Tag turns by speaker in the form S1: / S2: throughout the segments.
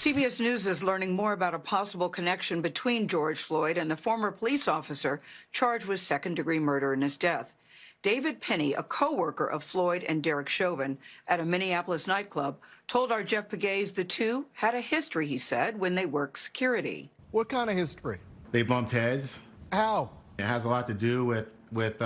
S1: CBS News is learning more about a possible connection between George Floyd and the former police officer charged with second-degree murder in his death. David Pinney, a co-worker of Floyd and Derek Chauvin at a Minneapolis nightclub, told our Jeff Pegues the two had a history, he said, when they worked security.
S2: What kind of history?
S3: They bumped heads.
S2: How?
S3: It has a lot to do with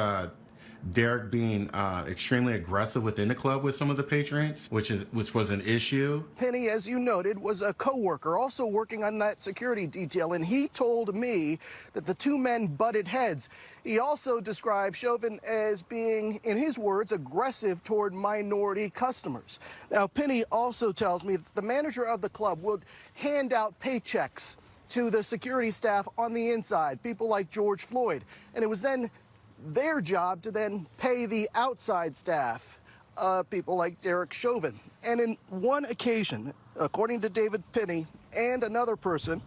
S3: Derek being extremely aggressive within the club with some of the patrons, which was an issue.
S2: Penny, as you noted, was a co-worker also working on that security detail, and he told me that the two men butted heads. He also described Chauvin as being, in his words, aggressive toward minority customers. Now, Penny also tells me that the manager of the club would hand out paychecks to the security staff on the inside, people like George Floyd, and it was then their job to then pay the outside staff, people like Derek Chauvin. And in one occasion, according to David Pinney and another person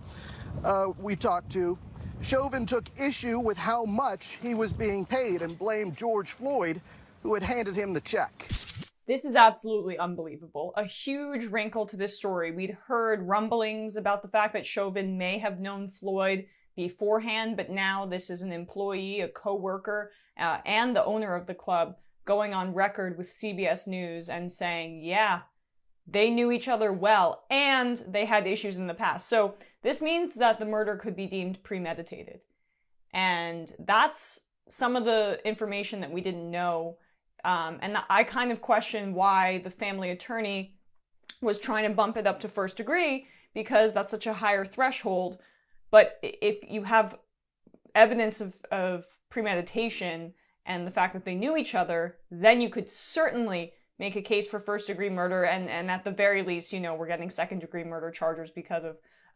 S2: we talked to, Chauvin took issue with how much he was being paid and blamed George Floyd, who had handed him the check.
S4: This is absolutely unbelievable. A huge wrinkle to this story. We'd heard rumblings about the fact that Chauvin may have known Floyd beforehand, but now this is an employee, a co-worker, and the owner of the club going on record with CBS News and saying, yeah, they knew each other well and they had issues in the past. So this means that the murder could be deemed premeditated. And that's some of the information that we didn't know. And I kind of question why the family attorney was trying to bump it up to first degree, because that's such a higher threshold. But if you have evidence of premeditation and the fact that they knew each other, then you could certainly make a case for first-degree murder. And at the very least, you know, we're getting second-degree murder charges because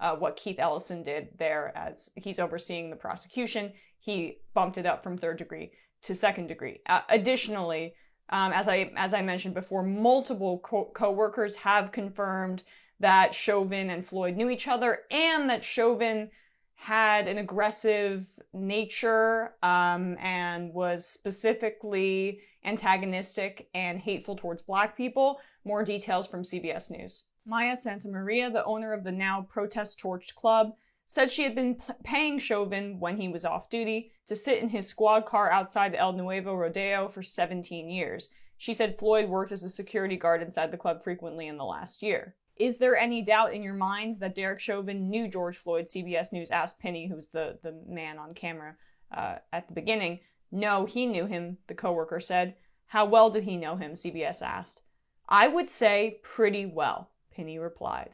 S4: of what Keith Ellison did there as he's overseeing the prosecution. He bumped it up from third degree to second degree. Additionally, as I mentioned before, multiple co-workers have confirmed that Chauvin and Floyd knew each other and that Chauvin had an aggressive nature and was specifically antagonistic and hateful towards Black people. More details from CBS News. Maya Santamaria, the owner of the now protest-torched club, said she had been paying Chauvin, when he was off duty, to sit in his squad car outside El Nuevo Rodeo for 17 years. She said Floyd worked as a security guard inside the club frequently in the last year. Is there any doubt in your mind that Derek Chauvin knew George Floyd? CBS News asked Pinney, who's the man on camera at the beginning. No, he knew him, the coworker said. How well did he know him? CBS asked. I would say pretty well, Pinney replied.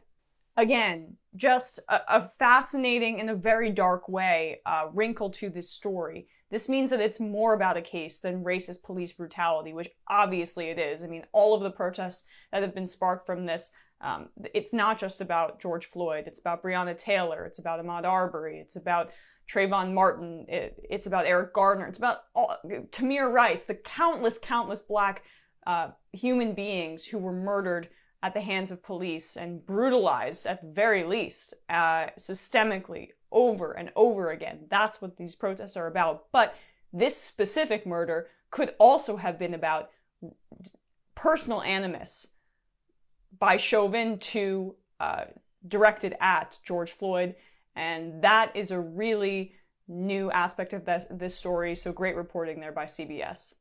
S4: Again, just a fascinating, in a very dark way, wrinkle to this story. This means that it's more about a case than racist police brutality, which obviously it is. I mean, all of the protests that have been sparked from this, it's not just about George Floyd. It's about Breonna Taylor. It's about Ahmaud Arbery. It's about Trayvon Martin. It's about Eric Gardner. It's about Tamir Rice, the countless Black human beings who were murdered at the hands of police and brutalized, at the very least, systemically, over and over again. That's what these protests are about. But this specific murder could also have been about personal animus by Chauvin to directed at George Floyd. And that is a really new aspect of this story. So great reporting there by CBS.